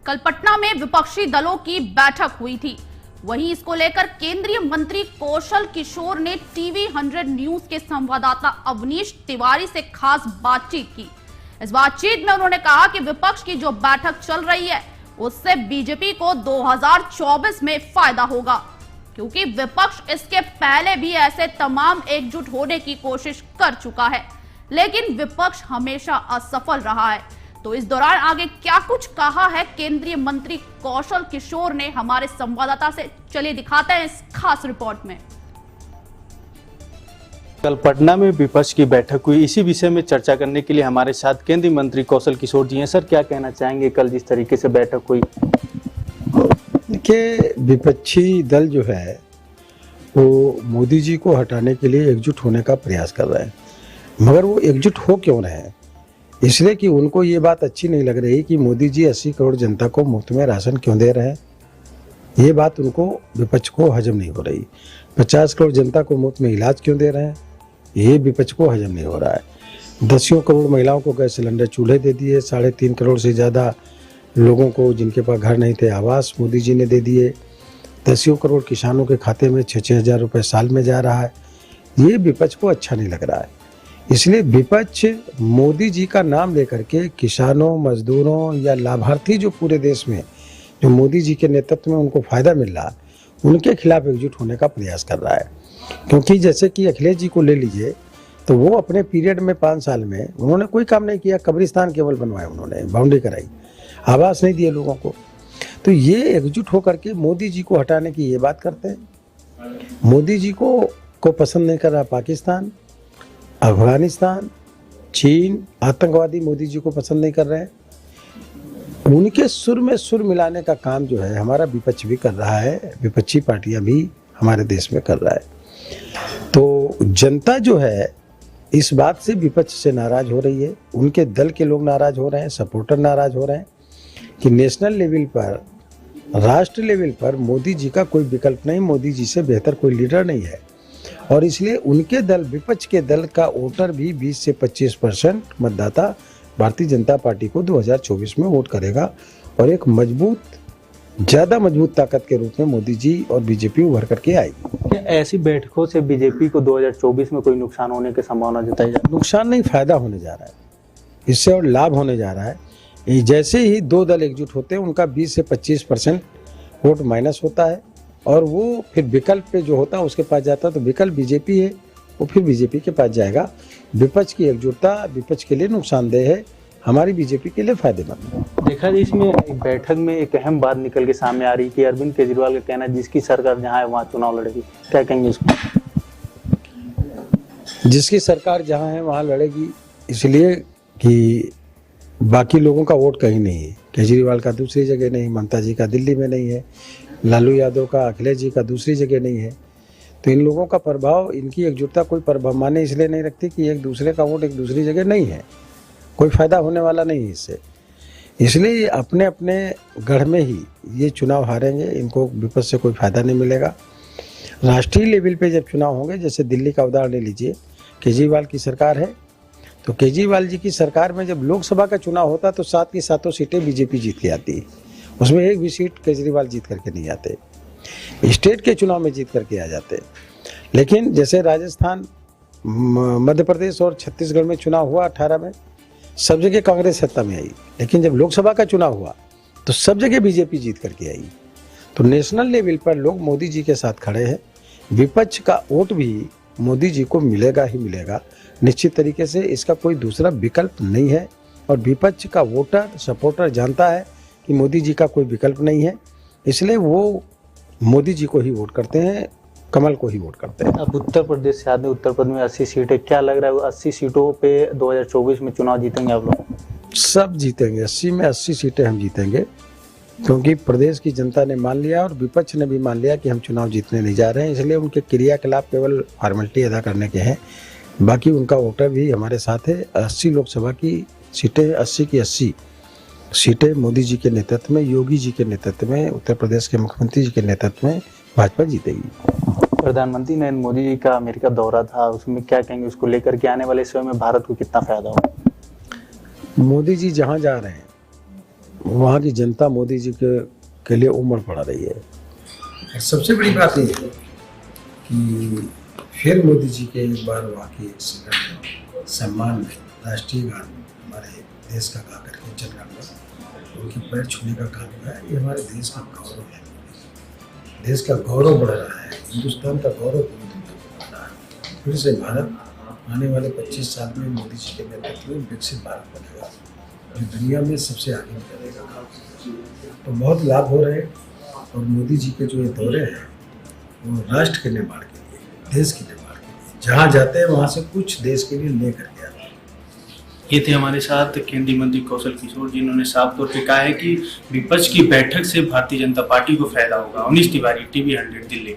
कल पटना में विपक्षी दलों की बैठक हुई थी। वहीं इसको लेकर केंद्रीय मंत्री कौशल किशोर ने टीवी 100 न्यूज के संवाददाता अवनीश तिवारी से खास बातचीत की। इस बातचीत में उन्होंने कहा कि विपक्ष की जो बैठक चल रही है उससे बीजेपी को 2024 में फायदा होगा, क्योंकि विपक्ष इसके पहले भी ऐसे तमाम एकजुट होने की कोशिश कर चुका है, लेकिन विपक्ष हमेशा असफल रहा है। तो इस दौरान आगे क्या कुछ कहा है केंद्रीय मंत्री कौशल किशोर ने हमारे संवाददाता से, चलिए दिखाते हैं इस खास रिपोर्ट में। कल पटना में विपक्ष की बैठक हुई। इसी विषय में चर्चा करने के लिए हमारे साथ केंद्रीय मंत्री कौशल किशोर जी हैं। सर, क्या कहना चाहेंगे कल जिस तरीके से बैठक हुई? देखिए, विपक्षी दल जो है वो मोदी जी को हटाने के लिए एकजुट होने का प्रयास कर रहे हैं, मगर वो एकजुट हो क्यों रहे हैं? इसलिए कि उनको ये बात अच्छी नहीं लग रही कि मोदी जी 80 करोड़ जनता को मुफ्त में राशन क्यों दे रहे हैं। ये बात उनको, विपक्ष को हजम नहीं हो रही। 50 करोड़ जनता को मुफ्त में इलाज क्यों दे रहे हैं, ये विपक्ष को हजम नहीं हो रहा है। 10 करोड़ महिलाओं को गैस सिलेंडर चूल्हे दे दिए, 3.5 करोड़ से ज़्यादा लोगों को जिनके पास घर नहीं थे आवास मोदी जी ने दे दिए। 10 करोड़ किसानों के खाते में 6-6 हज़ार रुपये साल में जा रहा है। ये विपक्ष को अच्छा नहीं लग रहा है। इसलिए विपक्ष मोदी जी का नाम लेकर के किसानों, मजदूरों या लाभार्थी जो पूरे देश में जो मोदी जी के नेतृत्व में उनको फायदा मिल रहा है, उनके खिलाफ एकजुट होने का प्रयास कर रहा है। क्योंकि जैसे कि अखिलेश जी को ले लीजिए, तो वो अपने पीरियड में 5 साल में उन्होंने कोई काम नहीं किया। कब्रिस्तान केवल बनवाए, उन्होंने बाउंड्री कराई, आवास नहीं दिए लोगों को। तो ये एकजुट होकर के मोदी जी को हटाने की ये बात करते हैं। मोदी जी को पसंद नहीं कर रहा पाकिस्तान, अफगानिस्तान, चीन, आतंकवादी मोदी जी को पसंद नहीं कर रहे हैं। उनके सुर में सुर मिलाने का काम जो है हमारा विपक्ष भी कर रहा है, विपक्षी पार्टियां भी हमारे देश में कर रहा है। तो जनता जो है इस बात से विपक्ष से नाराज हो रही है। उनके दल के लोग नाराज हो रहे हैं, सपोर्टर नाराज हो रहे हैं कि नेशनल लेवल पर, राष्ट्र लेवल पर मोदी जी का कोई विकल्प नहीं, मोदी जी से बेहतर कोई लीडर नहीं है। और इसलिए उनके दल, विपक्ष के दल का वोटर भी 20 से 25% मतदाता भारतीय जनता पार्टी को 2024 में वोट करेगा और एक मजबूत, ज़्यादा मजबूत ताकत के रूप में मोदी जी और बीजेपी उभर करके आएगी। क्या ऐसी बैठकों से बीजेपी को 2024 में कोई नुकसान होने की संभावना जताई जाती है? नुकसान नहीं, फायदा होने जा रहा है इससे, और लाभ होने जा रहा है। जैसे ही 2 दल एकजुट होते हैं, उनका 20 से 25% वोट माइनस होता है और वो फिर विकल्प पे जो होता है उसके पास जाता है। तो विकल्प बीजेपी है, वो फिर बीजेपी के पास जाएगा। विपक्ष की एकजुटता विपक्ष के लिए नुकसानदेह है, हमारी बीजेपी के लिए फायदेमंद है। देखा जाए, इसमें एक बैठक में एक अहम बात निकल के सामने आ रही कि अरविंद केजरीवाल का कहना है जिसकी सरकार जहां है वहां चुनाव लड़ेगी। क्या कहेंगे इसको? जिसकी सरकार जहां है वहां लड़ेगी, इसलिए कि बाकी लोगों का वोट कहीं नहीं है। केजरीवाल का दूसरी जगह नहीं, ममता जी का दिल्ली में नहीं है, लालू यादव का, अखिलेश जी का दूसरी जगह नहीं है। तो इन लोगों का प्रभाव, इनकी एकजुटता कोई प्रभाव माने इसलिए नहीं रखती कि एक दूसरे का वोट एक दूसरी जगह नहीं है, कोई फायदा होने वाला नहीं है इससे। इसलिए अपने अपने गढ़ में ही ये चुनाव हारेंगे, इनको विपक्ष से कोई फायदा नहीं मिलेगा। राष्ट्रीय लेवल पे जब चुनाव होंगे, जैसे दिल्ली का उदाहरण ले लीजिए, केजरीवाल की सरकार है, तो केजरीवाल जी की सरकार में जब लोकसभा का चुनाव होता तो 7 की 7 सीटें बीजेपी जीत के आती है, उसमें एक भी सीट केजरीवाल जीत करके नहीं आते। स्टेट के चुनाव में जीत करके आ जाते। लेकिन जैसे राजस्थान, मध्य प्रदेश और छत्तीसगढ़ में चुनाव हुआ 18 में, सब जगह कांग्रेस सत्ता में आई, लेकिन जब लोकसभा का चुनाव हुआ तो सब जगह बीजेपी जीत करके आई। तो नेशनल लेवल पर लोग मोदी जी के साथ खड़े हैं। विपक्ष का वोट भी मोदी जी को मिलेगा ही मिलेगा निश्चित तरीके से, इसका कोई दूसरा विकल्प नहीं है। और विपक्ष का वोटर, सपोर्टर जानता है कि मोदी जी का कोई विकल्प नहीं है, इसलिए वो मोदी जी को ही वोट करते हैं, कमल को ही वोट करते हैं। अब उत्तर प्रदेश से आते, उत्तर प्रदेश में 80 सीटें, क्या लग रहा है 80 सीटों पे 2024 में चुनाव जीतेंगे आप लोग? सब जीतेंगे, 80 में 80 सीटें हम जीतेंगे, क्योंकि प्रदेश की जनता ने मान लिया और विपक्ष ने भी मान लिया कि हम चुनाव जीतने नहीं जा रहे हैं। इसलिए उनके क्रियाकलाप केवल फॉर्मेलिटी अदा करने के हैं, बाकी उनका वोटर भी हमारे साथ है। 80 लोकसभा की सीटें, 80 की 80 सीटें मोदी जी के नेतृत्व में, योगी जी के नेतृत्व में, उत्तर प्रदेश के मुख्यमंत्री जी के नेतृत्व में भाजपा जीतेगी। प्रधानमंत्री नरेंद्र मोदी जी का अमेरिका दौरा था, उसमें क्या कहेंगे, उसको लेकर के आने वाले समय में भारत को कितना फायदा होगा? मोदी जी जहाँ जा रहे हैं वहाँ की जनता मोदी जी के लिए उमड़ पड़ा रही है। और सबसे बड़ी बात यह है कि फिर मोदी जी के एक बार वहाँ की सम्मान में राष्ट्रीय गान हमारे देश का गा करके जनगण में उनके पैर छूने का काम हुआ है। ये हमारे देश का गौरव है, देश का गौरव बढ़ रहा है, हिंदुस्तान का गौरव पूरी दुनिया में बढ़ रहा है। फिर से भारत आने वाले 25 साल में मोदी जी के नेतृत्व में विकसित भारत बनेगा, जो दुनिया में सबसे आगे निकलेगा। तो बहुत लाभ हो रहे हैं। और मोदी जी के जो ये दौरे हैं वो राष्ट्र के निर्माण के लिए, देश के निर्माण के लिए, जहाँ जाते हैं वहाँ से कुछ देश के लिए ले करके आते हैं। ये थे हमारे साथ केंद्रीय मंत्री कौशल किशोर जी। इन्होंने साफ तौर पे कहा है कि विपक्ष की बैठक से भारतीय जनता पार्टी को फायदा होगा। अवनीश तिवारी, टीवी 100 दिल्ली।